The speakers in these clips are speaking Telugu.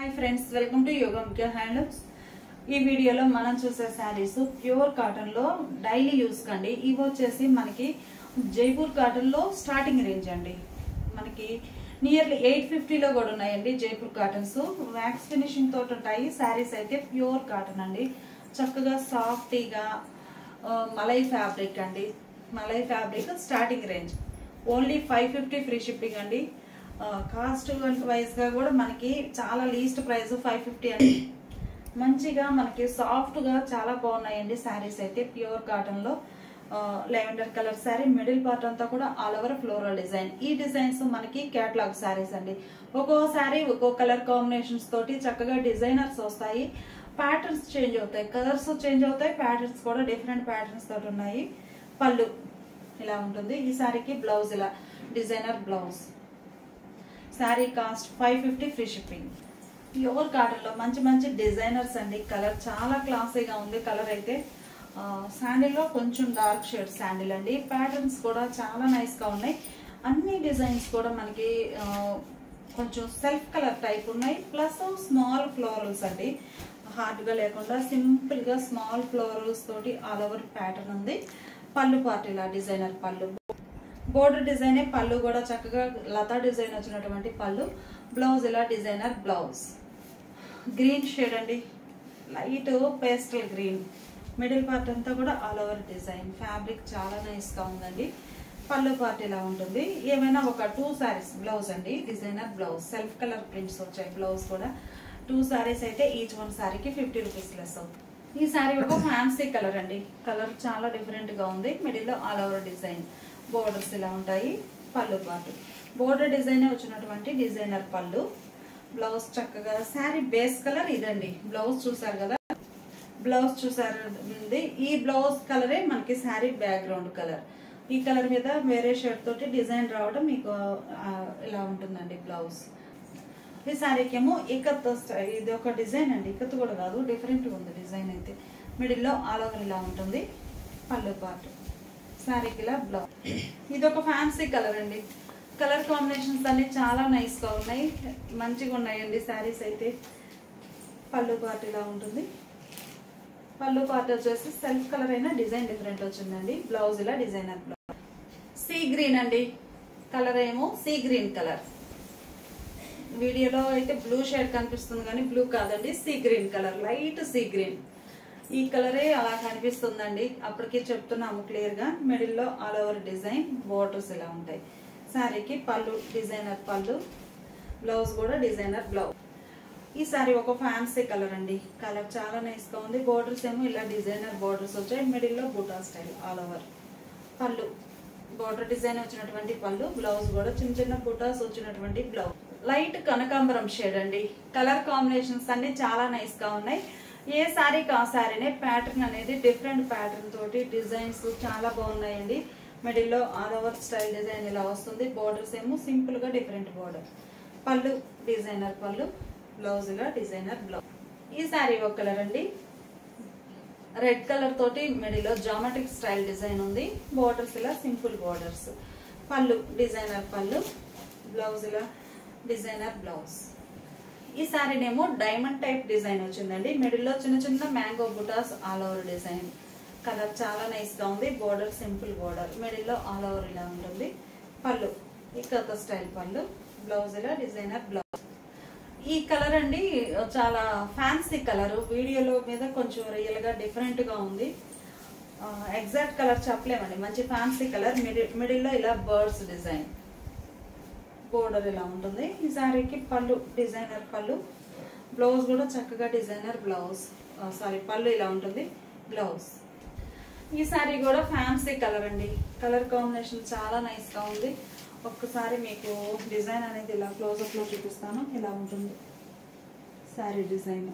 Hi friends welcome to Yogamukhya handlooms. ఈ వీడియోలో మనం చూసే సారీస్ ప్యూర్ కాటన్ లో డైలీ యూస్ కండి। ఇవి వచ్చేసి మనకి జైపూర్ కాటన్ లో స్టార్టింగ్ రేంజ్ అండి। మనకి నియర్లీ 850 లో కూడా ఉన్నాయండి జైపూర్ కాటన్స్। వ్యాక్స్ ఫినిషింగ్ తోటి ఉంటాయి। సారీస్ అయితే ప్యూర్ కాటన్ అండి, చక్కగా సాఫ్టీగా మలై ఫ్యాబ్రిక్ అండి। Malai fabric starting range only 550 free shipping అండి। కాస్ట్ వైజ్ గా కూడా మనకి చాలా లీస్ట్ ప్రైస్ 550 అండి। మంచిగా మనకి సాఫ్ట్ గా చాలా బాగున్నాయండి సారీస్ అయితే ప్యూర్ కాటన్ లో। Lavender colour sorry, middle part అంతా కూడా ఆల్ ఓవర్ ఫ్లోరల్ డిజైన్। ఈ డిజైన్స్ మనకి కేటలాగ్ సారీస్ అండి। ఒక్కో సారీ ఒక్కో కలర్ కాంబినేషన్స్ తోటి చక్కగా డిజైనర్స్ వస్తాయి। ప్యాటర్న్స్ చేంజ్ అవుతాయి, కలర్స్ చేంజ్ అవుతాయి, ప్యాటర్న్స్ కూడా డిఫరెంట్ ప్యాటర్న్స్ తోటి ఉన్నాయి। పళ్ళు ఇలా ఉంటుంది। ఈ సారీకి బ్లౌజ్ ఇలా designer blouse. Sorry cost 550 free shipping. Pure cotton లో మంచి మంచి డిజైనర్స్ అండి। కలర్ చాలా క్లాసీగా ఉంది। కలర్ అయితే శాండిల్ లో కొంచెం డార్క్ షేడ్ శాండిల్ అండి। ప్యాటర్న్స్ కూడా చాలా నైస్ గా ఉన్నాయి। అన్ని డిజైన్స్ కూడా మనకి కొంచెం సెల్ఫ్ కలర్ టైప్ ఉన్నాయి, ప్లస్ స్మాల్ ఫ్లోరల్స్ అండి। హార్డ్ గా లేకుండా సింపుల్ గా స్మాల్ ఫ్లోరల్స్ తోటి ఆల్ ఓవర్ ప్యాటర్న్ ఉంది। పళ్ళు పార్ట్ ఇలా డిజైనర్ పళ్ళు, బోర్డర్ డిజైన్ పళ్ళు కూడా చక్కగా లతా డిజైన్ వచ్చినటువంటి పళ్ళు। బ్లౌజ్ ఇలా డిజైనర్ బ్లౌజ్। గ్రీన్ షేడ్ అండి, light pastel green. Middle part అంతా కూడా ఆల్ ఓవర్ డిజైన్। ఫ్యాబ్రిక్ చాలా నైస్ గా ఉందండి। పళ్ళు పార్ట్ ఇలా ఉంటుంది। ఏమైనా ఒక 2 సారీస్ బ్లౌజ్ అండి, designer blouse. Self colour prints వచ్చాయి బ్లౌజ్ కూడా। 2 సారీస్ అయితే ఈచ్ వన్ సారీకి 50 రూపీస్ లెస్ అవుతుంది। ఈ సారీ ఒక ఫ్యాన్సీ కలర్ అండి, కలర్ చాలా డిఫరెంట్ గా ఉంది। మిడిల్ లో ఆల్ ఓవర్ డిజైన్, బోర్డర్స్ ఇలా ఉంటాయి। పళ్ళు పార్ట్ బోర్డర్ డిజైన్ వచ్చినటువంటి డిజైనర్ పళ్ళు। బ్లౌజ్ చక్కగా శారీ బేస్ కలర్ ఇదండి। బ్లౌజ్ చూసారు కదా, బ్లౌజ్ చూసారు ఈ బ్లౌజ్ కలరే మనకి శారీ బ్యాక్గ్రౌండ్ కలర్। ఈ కలర్ మీద వేరే షేడ్ తోటి డిజైన్ రావడం మీకు ఇలా ఉంటుందండి బ్లౌజ్। ఈ శారీకి ఏమో ఇకత్ ఇది ఒక డిజైన్ అండి, ఇకత్ కూడా కాదు, డిఫరెంట్ ఉంది డిజైన్ అయితే। మిడిల్ లో ఆల్ ఓవర్ ఇలా ఉంటుంది। పళ్ళు పార్ట్ శారీకి ఇలా బ్లౌజ్। ఇది ఒక ఫ్యాన్సీ కలర్ అండి। కలర్ కాంబినేషన్స్ అన్ని చాలా నైస్ గా ఉన్నాయి, మంచిగా ఉన్నాయండి శారీస్ అయితే। పళ్ళు పార్ట్ ఇలా ఉంటుంది। పళ్ళు పార్ట్ వచ్చేసి సెల్ఫ్ కలర్ అయినా డిజైన్ డిఫరెంట్ వచ్చిందండి। బ్లౌజ్ ఇలా డిజైనర్ బ్లౌజ్। సీ గ్రీన్ అండి, కలర్ ఏమో సీ గ్రీన్ కలర్। వీడియోలో అయితే బ్లూ షేడ్ కనిపిస్తుంది కానీ బ్లూ కాదండి, sea green colour, light sea green. ఈ కలరే అలా కనిపిస్తుందండి, అప్పటికే చెప్తున్నాము క్లియర్ గా। మిడిల్ లో ఆల్ ఓవర్ డిజైన్, బోర్డర్స్ ఇలా ఉంటాయి। శారీకి పళ్ళు డిజైనర్ పళ్ళు, బ్లౌజ్ కూడా డిజైనర్ బ్లౌజ్। ఈ సారీ ఒక ఫ్యాన్సీ కలర్ అండి, కలర్ చాలా నైస్ గా ఉంది। బోర్డర్స్ ఏమో ఇలా డిజైనర్ బోర్డర్స్ వచ్చాయి। మిడిల్ లో బూటా స్టైల్ ఆల్ ఓవర్। పళ్ళు బోర్డర్ డిజైన్ వచ్చినటువంటి పళ్ళు, బ్లౌజ్ కూడా చిన్న చిన్న బూటాస్ వచ్చినటువంటి బ్లౌజ్। లైట్ కనకాంబరం షేడ్ అండి। కలర్ కాంబినేషన్స్ అన్ని చాలా నైస్ గా ఉన్నాయి। ఏ శారీకి ఆ శారీనే ప్యాటర్న్ అనేది డిఫరెంట్ ప్యాటర్న్ తోటి డిజైన్స్ చాలా బాగున్నాయండి। మిడిల్ లో ఆల్ ఓవర్ స్టైల్ డిజైన్ ఇలా వస్తుంది। బోర్డర్స్ ఏమో సింపుల్ గా డిఫరెంట్ బోర్డర్। పళ్ళు డిజైనర్ పళ్ళు, బ్లౌజ్ ఇలా డిజైనర్ బ్లౌజ్। ఈ శారీ ఒక కలర్ అండి, రెడ్ కలర్ తోటి మిడిల్ లో జామెట్రిక్ స్టైల్ డిజైన్ ఉంది। బోర్డర్స్ ఇలా సింపుల్ బోర్డర్స్। పళ్ళు డిజైనర్ పళ్ళు, బ్లౌజ్ ఇలా డిజైనర్ బ్లౌజ్। ఈ శారీనేమో డైమండ్ టైప్ డిజైన్ వచ్చిందండి। మిడిల్ లో చిన్న చిన్న మ్యాంగో బుటాస్ ఆల్ ఓవర్ డిజైన్। కలర్ చాలా నైస్ గా ఉంది। బోర్డర్ సింపుల్ బోర్డర్, మిడిల్ లో ఆల్ ఓవర్ ఇలా ఉంటుంది। పళ్ళు ఇకత స్టైల్ పళ్ళు, బ్లౌజ్ ఇలా డిజైనర్ బ్లౌజ్। ఈ కలర్ అండి చాలా ఫ్యాన్సీ కలర్, వీడియోలో మీద కొంచెం రియల్ గా డిఫరెంట్ గా ఉంది। ఎగ్జాక్ట్ కలర్ చెప్పలేమండి, మంచి ఫ్యాన్సీ కలర్। మిడిల్ లో ఇలా బర్డ్స్ డిజైన్, బోర్డర్ ఇలా ఉంటుంది। ఈ శారీకి పళ్ళు డిజైనర్ పళ్ళు, బ్లౌజ్ కూడా చక్కగా డిజైనర్ బ్లౌజ్, సారీ పళ్ళు ఇలా ఉంటుంది, బ్లౌజ్। ఈ శారీ కూడా ఫ్యాన్సీ కలర్ అండి, కలర్ కాంబినేషన్ చాలా నైస్ గా ఉంది। ఒక్కసారి మీకు డిజైన్ అనేది ఇలా క్లోజప్ లో చూపిస్తాను, ఇలా ఉంటుంది శారీ డిజైన్।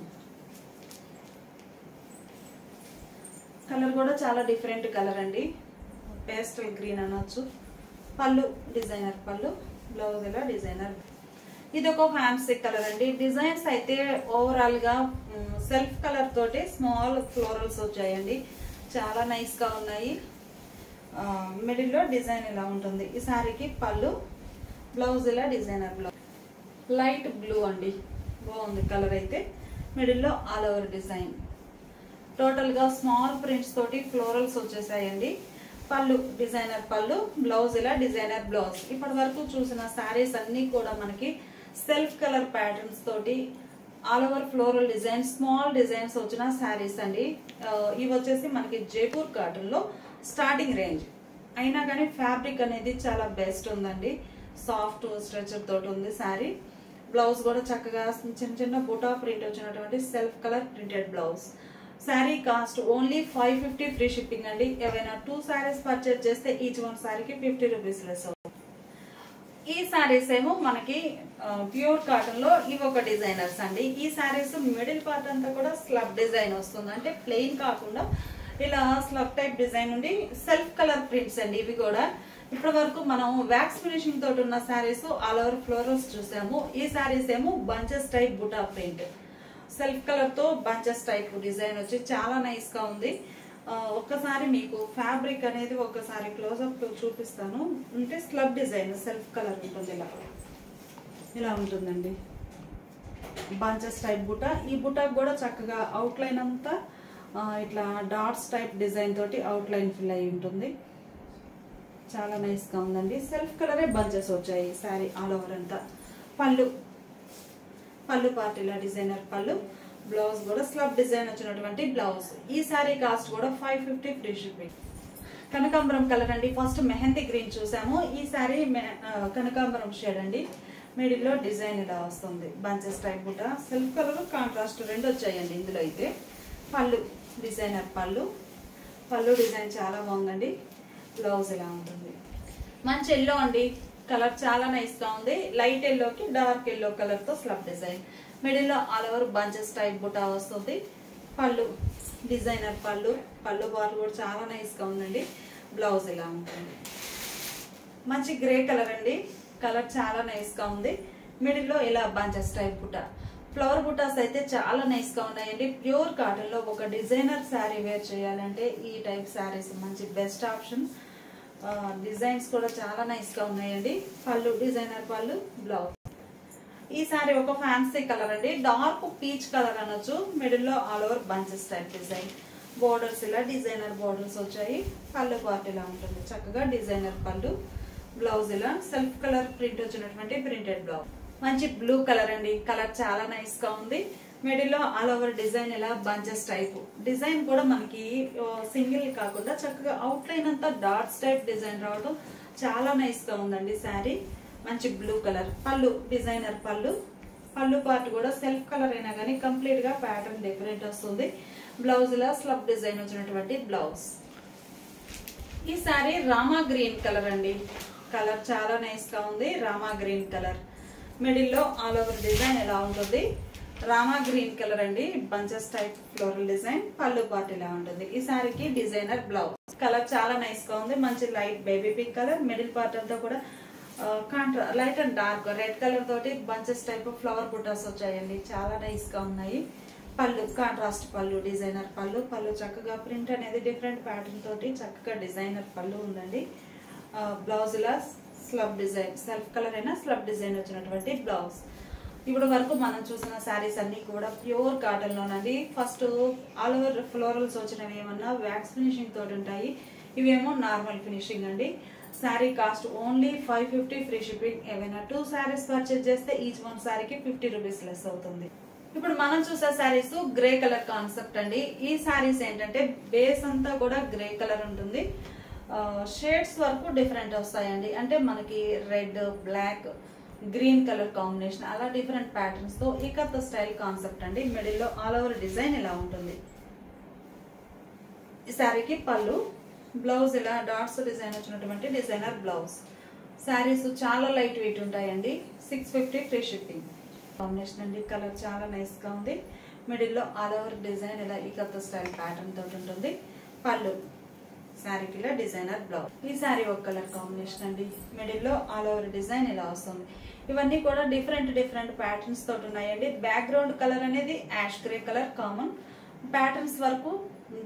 కలర్ కూడా చాలా డిఫరెంట్ కలర్ అండి, పేస్టల్ గ్రీన్ అనొచ్చు। పళ్ళు డిజైనర్ పళ్ళు, బ్లౌజ్ ఇలా డిజైనర్। ఇది ఒక ఫ్యాన్సీ కలర్ అండి। డిజైన్స్ అయితే ఓవరాల్ గా సెల్ఫ్ కలర్ తోటి స్మాల్ ఫ్లోరల్స్ వచ్చాయండి, చాలా నైస్ గా ఉన్నాయి। మిడిల్ లో డిజైన్ ఇలా ఉంటుంది। ఈ శారీకి పళ్ళు, బ్లౌజ్ ఇలా డిజైనర్ బ్లౌజ్। లైట్ బ్లూ అండి, బాగుంది కలర్ అయితే. మిడిల్లో ఆల్ ఓవర్ డిజైన్, టోటల్ గా స్మాల్ ప్రింట్స్ తోటి ఫ్లోరల్స్ వచ్చేసాయండి. పళ్ళు డిజైనర్ పళ్ళు, బ్లౌజ్ ఇలా డిజైనర్ బ్లౌజ్. ఇప్పటి వరకు చూసిన శారీస్ అన్ని కూడా మనకి సెల్ఫ్ కలర్ ప్యాటర్న్స్ తోటి all over floral design, small designs వచ్చిన శారీస్ అండి. ఇవి వచ్చేసి మనకి జైపూర్ కాటన్ లో స్టార్టింగ్ రేంజ్ అయినా కానీ ఫ్యాబ్రిక్ అనేది చాలా బెస్ట్ ఉందండి. సాఫ్ట్ స్ట్రెచర్ తోటి ఉంది శారీ. బ్లౌజ్ కూడా చక్కగా చిన్న చిన్న బుటా ప్రింట్ వచ్చినటువంటి self colour printed blouse. Sari cost only 550 free shipping అండి. ఏవైనా 2 శారీస్ పర్చేజ్ చేస్తే ఈచ్ వన్ శారీకి 50 రూపీస్ లెస్ అవుతుంది. ఈ శారీస్ ఏమో మనకి ప్యూర్ కాటన్ లో ఇవి ఒక డిజైనర్స్ అండి. ఈ శారీస్ మిడిల్ పార్ట్ అంతా కూడా స్లబ్ డిజైన్ వస్తుంది, అంటే ప్లెయిన్ కాకుండా ఇలా స్లబ్ టైప్ డిజైన్ ఉండి సెల్ఫ్ కలర్ ప్రింట్స్ అండి. ఇవి కూడా ఇప్పటి వరకు మనం వ్యాక్స్ ఫినిషింగ్ తోటి ఉన్న శారీస్ ఆల్ ఓవర్ ఫ్లోరల్స్ చూసాము. ఈ శారీస్ ఏమో బంచెస్ టైప్ బుటా ప్రింట్, సెల్ఫ్ కలర్ తో బంచెస్ టైప్ డిజైన్ వచ్చి చాలా నైస్ గా ఉంది. ఒక్కసారి మీకు ఫ్యాబ్రిక్ అనేది ఒకసారి క్లోజ్అప్ చూపిస్తాను. అంటే స్లబ్ డిజైన్ సెల్ఫ్ కలర్ ఉంటుంది, ఇలా ఉంటుందండి. బంచెస్ టైప్ బుటా, ఈ బుటాకు కూడా చక్కగా అవుట్ లైన్ అంతా ఇట్లా డాట్స్ టైప్ డిజైన్ తోటి అవుట్ లైన్ ఫిల్ అయి ఉంటుంది. చాలా నైస్ గా ఉందండి. సెల్ఫ్ కలరే బంచెస్ వచ్చాయి శారీ ఆల్ ఓవర్ అంతా. పళ్ళు పార్ట్ ఇలా డిజైనర్ పళ్ళు, బ్లౌజ్ కూడా స్లబ్ డిజైన్ వచ్చినటువంటి బ్లౌజ్. ఈ శారీ కాస్ట్ కూడా 550 ఫ్రీ షిప్పింగ్. కనకాంబరం కలర్ అండి. ఫస్ట్ మెహందీ గ్రీన్ చూసాము. ఈ శారీ కనకాంబరం షేడ్ అండి. మిడిల్ లో డిజైన్ ఇలా వస్తుంది, బంచెస్ టైప్ బుట్ట, సెల్ఫ్ కలర్ కాంట్రాస్ట్ రెండు వచ్చాయండి ఇందులో అయితే. పళ్ళు డిజైనర్ పళ్ళు డిజైన్ చాలా బాగుందండి. బ్లౌజ్ ఇలా ఉంటుంది. మంచి ఎల్లో అండి, కలర్ చాలా నైస్ గా ఉంది. లైట్ ఎల్లోకి డార్క్ ఎల్లో కలర్ తో స్లబ్ డిజైన్. మిడిల్ లో ఆల్ ఓవర్ బంచెస్ టైప్ బుటా వస్తుంది. పళ్ళు డిజైనర్ పళ్ళు బార్ కూడా చాలా నైస్ గా ఉందండి. బ్లౌజ్ ఇలా ఉంటుంది. మంచి గ్రే కలర్ అండి, కలర్ చాలా నైస్ గా ఉంది. మిడిల్ లో ఇలా బంచెస్ టైప్ బుటా, ఫ్లవర్ బుటాస్ అయితే చాలా నైస్ గా ఉన్నాయండి. ప్యూర్ కాటన్ లో ఒక డిజైనర్ శారీ వేర్ చేయాలంటే ఈ టైప్ శారీస్ మంచి బెస్ట్ ఆప్షన్. డిజైన్స్ కూడా చాలా నైస్ గా ఉన్నాయండి. పళ్ళు డిజైనర్ పళ్ళు, బ్లౌజ్. ఈ సారీ ఒక ఫ్యాన్సీ కలర్ అండి, డార్క్ పీచ్ కలర్ అనొచ్చు. మిడిల్ లో all over bunches type design, borders ఇలా డిజైనర్ బోర్డర్స్ వచ్చాయి. పళ్ళు పార్ట్ ఇలా ఉంటుంది, చక్కగా డిజైనర్ పళ్ళు, బ్లౌజ్ ఇలా సెల్ఫ్ కలర్ ప్రింట్ వచ్చినటువంటి ప్రింటెడ్ బ్లౌజ్. మంచి బ్లూ కలర్ అండి, కలర్ చాలా నైస్ గా ఉంది. మిడిల్ లో ఆల్ ఓవర్ డిజైన్ ఇలా బంచెస్ టైప్ డిజైన్ కూడా మనకి సింగిల్ కాకుండా చక్కగా అవుట్ లైన్ అంతా డాట్స్ టైప్ డిజైన్ రావడం చాలా నైస్ గా ఉందండి శారీ. మంచి బ్లూ కలర్. పళ్ళు డిజైనర్ పళ్ళు పార్ట్ కూడా సెల్ఫ్ కలర్ అయినా కానీ కంప్లీట్ గా ప్యాటర్న్ డిఫరెంట్ వస్తుంది. బ్లౌజ్ లా స్లబ్ డిజైన్ వచ్చినటువంటి బ్లౌజ్. ఈ శారీ రామా గ్రీన్ కలర్ అండి, కలర్ చాలా నైస్ గా ఉంది. Rama green colour. మిడిల్ లో ఆల్ ఓవర్ డిజైన్ ఎలా ఉంటుంది, రామా గ్రీన్ కలర్ అండి, బంచెస్ టైప్ ఫ్లోరల్ డిజైన్. పళ్ళు పార్ట్ ఇలా ఉంటుంది. ఈ సారీకి డిజైనర్ బ్లౌజ్. కలర్ చాలా నైస్ గా ఉంది, మంచి light baby pink colour. Middle part అంతా కూడా light and dark red colour తోటి బంచెస్ టైప్ ఫ్లవర్ బుటాస్ వచ్చాయండి, చాలా నైస్ గా ఉన్నాయి. పళ్ళు కాంట్రాస్ట్ పళ్ళు, డిజైనర్ పళ్ళు చక్కగా ప్రింట్ అనేది డిఫరెంట్ ప్యాటర్న్ తోటి చక్కగా డిజైనర్ పళ్ళు ఉందండి. బ్లౌజ్ లా స్లబ్ డిజైన్, సెల్ఫ్ కలర్ అయినా స్లబ్ డిజైన్ వచ్చినటువంటి బ్లౌజ్. ఇప్పుడు వరకు మనం చూసిన శారీస్ అన్ని కూడా ప్యూర్ కాటన్ లోనండి. ఫస్ట్ ఆల్ ఓవర్ ఫ్లోరల్స్ వచ్చినవి ఏమన్నా వ్యాక్స్ ఫినిషింగ్ తోటి ఉంటాయి, ఇవేమో నార్మల్ ఫినిషింగ్ అండి. Sari cost only 550 free shipping. ఏమైనా 2 శారీస్ పర్చేజ్ చేస్తే ఈచ్ వన్ శారీకి 50 రూపీస్ లెస్ అవుతుంది. ఇప్పుడు మనం చూసే శారీస్ గ్రే కలర్ కాన్సెప్ట్ అండి. ఈ శారీస్ ఏంటంటే బేస్ అంతా కూడా గ్రే కలర్ ఉంటుంది, షేడ్స్ వరకు డిఫరెంట్ వస్తాయండి. అంటే మనకి red, black, green colour combination అలా డిఫరెంట్ ప్యాటర్న్స్ తో ఇకత్ స్టైల్ కాన్సెప్ట్ అండి. మిడిల్ లో ఆల్ ఓవర్ డిజైన్ ఇలా ఉంటుంది. ఈ శారీకి పళ్ళు, బ్లౌజ్ ఇలా డాట్స్ డిజైన్ వచ్చినటువంటి డిజైనర్ బ్లౌజ్. శారీస్ చాలా లైట్ వెయిట్ ఉంటాయండి. 650 ఫ్రీ షిప్పింగ్. కాంబినేషన్ అండి, కలర్ చాలా నైస్ గా ఉంది. మిడిల్ లో ఆల్ ఓవర్ డిజైన్ ఇలా ఇకత్ స్టైల్ ప్యాటర్న్ తోటి ఉంటుంది. పళ్ళు శారీకి ఇలా డిజైనర్ బ్లౌజ్. ఈ శారీ ఒక కలర్ కాంబినేషన్ అండి. మిడిల్ లో ఆల్ ఓవర్ డిజైన్ ఇలా వస్తుంది. ఇవన్నీ కూడా డిఫరెంట్ ప్యాటర్న్స్ తోటి ఉన్నాయండి. బ్యాక్గ్రౌండ్ కలర్ అనేది ash grey colour common, patterns వరకు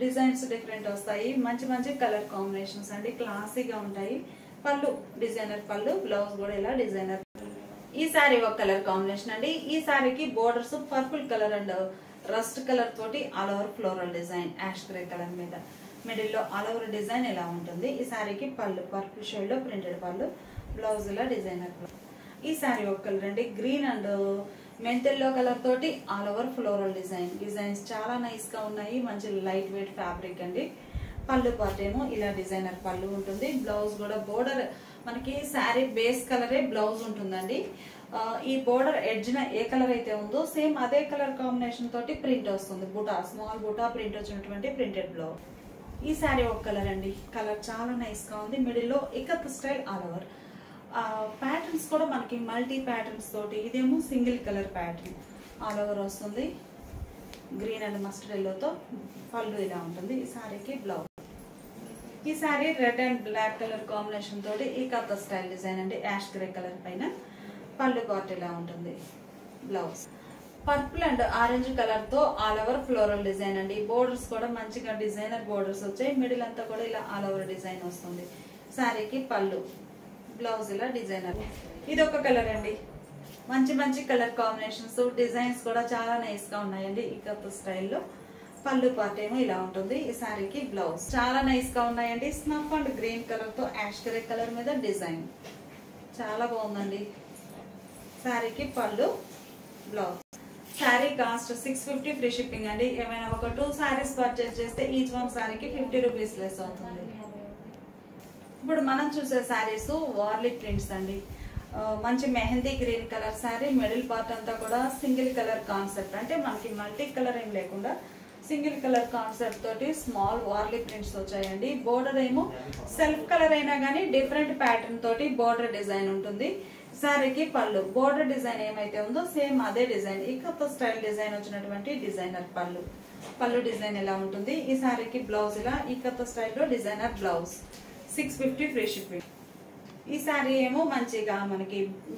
డిజైన్స్ డిఫరెంట్ వస్తాయి. మంచి కలర్ కాంబినేషన్స్ అండి, క్లాసీగా ఉంటాయి. పళ్ళు డిజైనర్ పళ్ళు, బ్లౌజ్ కూడా ఇలా డిజైనర్. ఈ సారీ ఒక కలర్ కాంబినేషన్ అండి. ఈ సారీకి borders purple colour and rust colour తోటి all over floral design ash grey colour మీద మిడిల్ లో ఆల్ ఓవర్ డిజైన్ ఇలా ఉంటుంది. ఈ సారీకి పళ్ళు పర్పుల్ షేడ్ లో ప్రింటెడ్ పళ్ళు, బ్లౌజ్ ఇలా డిజైనర్. ఈ సారీ ఒక కలర్ అండి, గ్రీన్ అండ్ మెంతెల్లో కలర్ తోటి ఆల్ ఓవర్ ఫ్లోరల్ డిజైన్స్ చాలా నైస్ గా ఉన్నాయి. మంచి లైట్ వెయిట్ ఫ్యాబ్రిక్ అండి. పళ్ళు పార్ట్ ఏమో ఇలా డిజైనర్ పళ్ళు ఉంటుంది. బ్లౌజ్ కూడా బోర్డర్ మనకి శారీ బేస్ కలరే బ్లౌజ్ ఉంటుందండి. ఈ బోర్డర్ ఎడ్జ్న ఏ కలర్ అయితే ఉందో సేమ్ అదే కలర్ కాంబినేషన్ తోటి ప్రింట్ వస్తుంది. బుటా స్మాల్ బుటా ప్రింట్ వచ్చినటువంటి ప్రింటెడ్ బ్లౌజ్. ఈ శారీ ఒక కలర్ అండి, కలర్ చాలా నైస్ గా ఉంది. మిడిల్ లో ikat style all over patterns కూడా మనకి మల్టీ ప్యాటర్న్స్ తోటి. ఇదేమో single colour pattern all over వస్తుంది. గ్రీన్ అండ్ మస్టర్డ్ ఎల్లోతో పళ్ళు ఇలా ఉంటుంది. ఈ శారీకి బ్లౌజ్. ఈ sari red and black colour combination తోటి ఈ కథ స్టైల్ డిజైన్ అండి, యాష్ గ్రే కలర్ పైన పళ్ళు పార్ట్ ఇలా ఉంటుంది. Blouse purple and orange colour తో ఆల్ ఓవర్ ఫ్లోరల్ డిజైన్ అండి. బోర్డర్స్ కూడా మంచిగా డిజైనర్ బోర్డర్స్ వచ్చాయి. మిడిల్ అంతా కూడా ఇలా ఆల్ ఓవర్ డిజైన్ వస్తుంది. శారీకి పళ్ళు, బ్లౌజ్ ఇలా డిజైనర్. ఇది ఒక కలర్ అండి, మంచి మంచి కలర్ కాంబినేషన్స్, డిజైన్స్ కూడా చాలా నైస్ గా ఉన్నాయండి. ఈ కథ స్టైల్లో పళ్ళు పార్ట్ ఏమో ఇలా ఉంటుంది. ఈ శారీకి బ్లౌజ్ చాలా నైస్ గా ఉన్నాయండి. స్నఫ్ అండ్ గ్రీన్ కలర్ తో యాష్ గ్రే కలర్ మీద డిజైన్ చాలా బాగుందండి. శారీకి పళ్ళు, blouse. Sari cost 650 free shipping అండి. ఏమైనా ఒక 2 శారీస్ పర్చేస్ చేస్తే ఈచ్ వన్ శారీకి 50 రూపీస్ లెస్ అవుతుంది. ఇప్పుడు మనం చూసే శారీస్ వార్లీ ప్రింట్స్ అండి. మంచి mehndi green colour sari, middle part అంతా కూడా సింగిల్ కలర్ కాన్సెప్ట్, అంటే మనకి మల్టీ కలర్ ఏం లేకుండా సింగిల్ కలర్ కాన్సెప్ట్ తోటి స్మాల్ వార్లీ ప్రింట్స్ వచ్చాయండి. బోర్డర్ ఏమో సెల్ఫ్ కలర్ అయినా కానీ డిఫరెంట్ ప్యాటర్న్ తోటి బోర్డర్ డిజైన్ ఉంటుంది. శారీకి పళ్ళు, బోర్డర్ డిజైన్ ఏమైతే ఉందో సేమ్ అదే డిజైన్, ఈ కొత్త స్టైల్ డిజైన్ వచ్చినటువంటి డిజైనర్ పళ్ళు డిజైన్ ఎలా ఉంటుంది. ఈ శారీకి బ్లౌజ్ ఇలా ఈ కొత్త స్టైల్లో డిజైనర్ బ్లౌజ్. 650 free shipping. ఈ శారీ ఏమో మంచిగా మనకి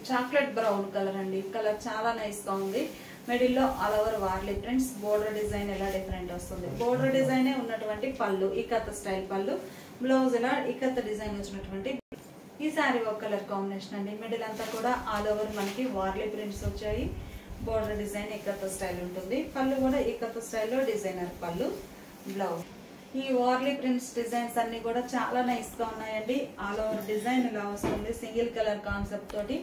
చాక్లెట్ బ్రౌన్ కలర్ అండి, కలర్ చాలా నైస్ గా ఉంది. మిడిల్ లో all over Warli prints, border design ఎలా డిఫరెంట్ వస్తుంది. బోర్డర్ డిజైన్ ఉన్నటువంటి పళ్ళు, ఈ కథ స్టైల్ పళ్ళు, బ్లౌజ్ ఇలా ఈ కథ డిజైన్ వచ్చినటువంటి. ఈ శారీ ఒక కలర్ కాంబినేషన్ అండి. మిడిల్ అంతా కూడా ఆల్ ఓవర్ మనకి వార్లీ ప్రింట్స్ వచ్చాయి. బోర్డర్ డిజైన్ ఇక్కత స్టైల్ ఉంటుంది. పళ్ళు కూడా ఇక్కత స్టైల్లో డిజైనర్ పళ్ళు, బ్లౌజ్. ఈ వార్లీ ప్రింట్స్ డిజైన్స్ అన్ని కూడా చాలా నైస్ గా ఉన్నాయండి. ఆల్ ఓవర్ డిజైన్ ఇలా వస్తుంది సింగిల్ కలర్ కాన్సెప్ట్ తోటి.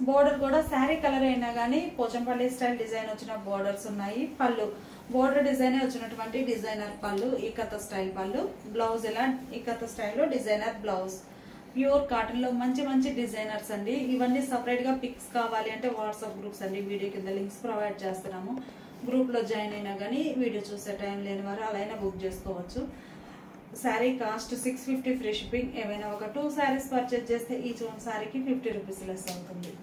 బోర్డర్ కూడా శారీ కలర్ అయినా కానీ పోచంపల్లి స్టైల్ డిజైన్ వచ్చిన బోర్డర్స్ ఉన్నాయి. పళ్ళు బోర్డర్ డిజైన్ వచ్చినటువంటి డిజైనర్ పళ్ళు, ఇక్కత స్టైల్ పళ్ళు, బ్లౌజ్ ఇలా ఇక్కత స్టైల్లో డిజైనర్ బ్లౌజ్. ప్యూర్ కాటన్ లో మంచి మంచి డిజైనర్స్ అండి. ఇవన్నీ సపరేట్ గా పిక్స్ కావాలి అంటే వాట్సాప్ గ్రూప్స్ అండి, వీడియో కింద లింక్స్ ప్రొవైడ్ చేస్తున్నాము. గ్రూప్ లో జాయిన్ అయినా కానీ వీడియో చూసే టైం లేని వారు అలా అయినా బుక్ చేసుకోవచ్చు. Sari cost 650 free shipping. ఏమైనా ఒక 2 శారీస్ పర్చేజ్ చేస్తే ఈచ్ వన్ శారీకి 50 రూపీస్ లెస్ అవుతుంది.